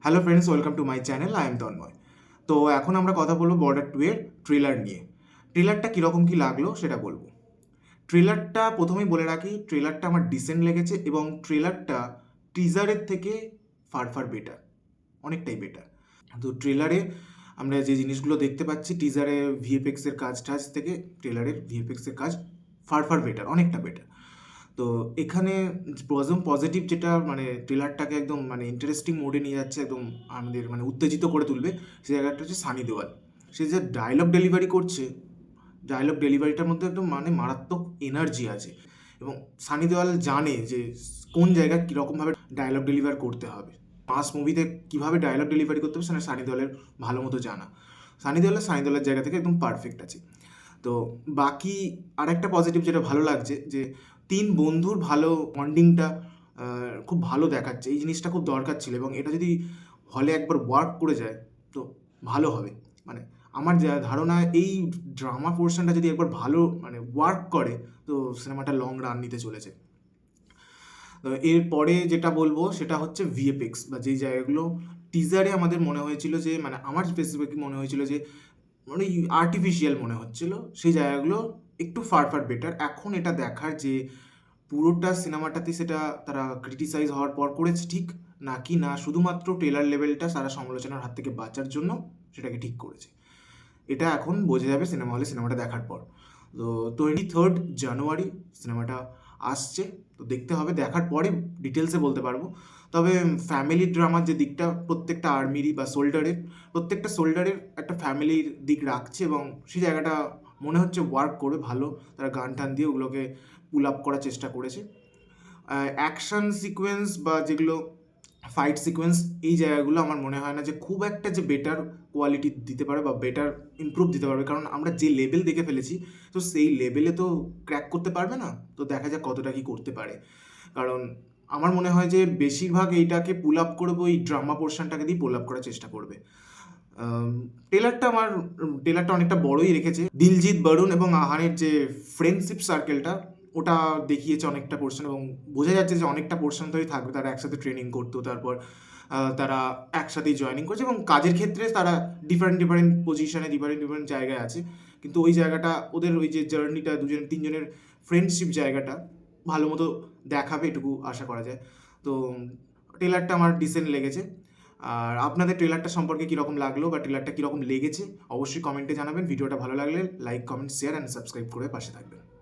Hello friends, welcome to my channel. I am Tanmoy. তো এখন আমরা কথা বলবো বর্ডার 2 এর ট্রেলার নিয়ে। ট্রেলারটা কীরকম কী লাগলো সেটা বলবো। ট্রেলারটা প্রথমেই বলে রাখি, ট্রেলারটা আমার ডিসেন্ট লেগেছে এবং ট্রেলারটা টিজারের থেকে ফার ফার বেটার, অনেকটাই বেটার। তো ট্রেলারে আমরা যে জিনিসগুলো দেখতে পাচ্ছি, টিজারে ভিএফএক্সের কাজ টাজ থেকে ট্রেলারের ভিএফএক্সের কাজ ফার ফার বেটার, অনেকটা বেটার। তো এখানে প্রথম পজিটিভ যেটা মানে ট্রেলারটাকে একদম মানে ইন্টারেস্টিং মোডে নিয়ে যাচ্ছে, একদম আমাদের মানে উত্তেজিত করে তুলবে, সেই জায়গাটা হচ্ছে সানি দেওয়াল। সে যে ডায়লগ ডেলিভারি করছে, ডায়লগ ডেলিভারিটার মধ্যে একদম মানে মারাত্মক এনার্জি আছে এবং সানি দেওয়াল জানে যে কোন জায়গায় কীরকমভাবে ডায়লগ ডেলিভার করতে হবে। মাস মুভিতে কীভাবে ডায়লগ ডেলিভারি করতে হবে সেটা সানি দেওয়ালের ভালো মতো জানা। সানি দেওয়ালের জায়গা থেকে একদম পারফেক্ট আছে। তো বাকি আরেকটা পজিটিভ যেটা ভালো লাগছে, যে তিন বন্ধুর ভালো বন্ডিংটা খুব ভালো দেখাচ্ছে। এই জিনিসটা খুব দরকার ছিল এবং এটা যদি হলে একবার ওয়ার্ক করে যায় তো ভালো হবে। মানে আমার যা ধারণা, এই ড্রামা পোর্শনটা যদি একবার ভালো মানে ওয়ার্ক করে তো সিনেমাটা লং রান নিতে চলেছে। এরপরে যেটা বলবো সেটা হচ্ছে ভিএফএক্স, বা যেই জায়গাগুলো টিজারে আমাদের মনে হয়েছিল যে মানে আমার স্পেসিফিক মনে হয়েছিল যে মানে আর্টিফিশিয়াল মনে হচ্ছিল, সেই জায়গাগুলো একটু ফার ফার বেটার। এখন এটা দেখার যে পুরোটা সিনেমাটাতে সেটা তারা ক্রিটিসাইজ হওয়ার পর করেছে ঠিক, নাকি না শুধুমাত্র ট্রেলার লেভেলটা সারা সমালোচনার হাত থেকে বাঁচার জন্য সেটাকে ঠিক করেছে, এটা এখন বোঝা যাবে সিনেমা হলে সিনেমাটা দেখার পর। তো 23 জানুয়ারি সিনেমাটা আসছে, তো দেখতে হবে, দেখার পরে ডিটেলসে বলতে পারবো। তবে ফ্যামিলি ড্রামার যে দিকটা প্রত্যেকটা আর্মিরই বা প্রত্যেকটা সোল্ডারের একটা ফ্যামিলির দিক রাখছে এবং সেই জায়গাটা মনে হচ্ছে ওয়ার্ক করবে ভালো। তারা গান টান দিয়ে ওগুলোকে পুল আপ করার চেষ্টা করেছে। অ্যাকশন সিকোয়েন্স বা যেগুলো ফাইট সিকোয়েন্স, এই জায়গাগুলো আমার মনে হয় না যে খুব একটা যে বেটার কোয়ালিটি দিতে পারে বা বেটার ইমপ্রুভ দিতে পারবে, কারণ আমরা যে লেভেল দেখে ফেলেছি তো সেই লেভেলে তো ক্র্যাক করতে পারবে না। তো দেখা যাক কতটা কি করতে পারে, কারণ আমার মনে হয় যে বেশিরভাগ এইটাকে পুল আপ করবে, ওই ড্রামা পোর্শনটাকে দিয়ে পুল আপ করার চেষ্টা করবে। ট্রেলারটা অনেকটা বড়ই রেখেছে। দিলজিৎ বরুণ এবং আহানের যে ফ্রেন্ডশিপ সার্কেলটা, ওটা দেখিয়েছে অনেকটা পোর্শন এবং বোঝা যাচ্ছে যে অনেকটা পোর্শন ধরেই থাকবে। তারা একসাথে ট্রেনিং করতো, তারপর তারা একসাথেই জয়েনিং করছে এবং কাজের ক্ষেত্রে তারা ডিফারেন্ট পজিশনে ডিফারেন্ট জায়গায় আছে, কিন্তু ওই জায়গাটা ওদের ওই যে জার্নিটা তিনজনের ফ্রেন্ডশিপ জায়গাটা ভালো মতো দেখাবে, এটুকু আশা করা যায়। তো ট্রেলারটা আমার ডিসেন্ট লেগেছে। আর আপনাদের ট্রেলারটা সম্পর্কে কীরকম লাগলো বা ট্রেলারটা কীরকম লেগেছে অবশ্যই কমেন্টে জানাবেন। ভিডিওটা ভালো লাগলে like, comment, share and subscribe করে পাশে থাকবেন।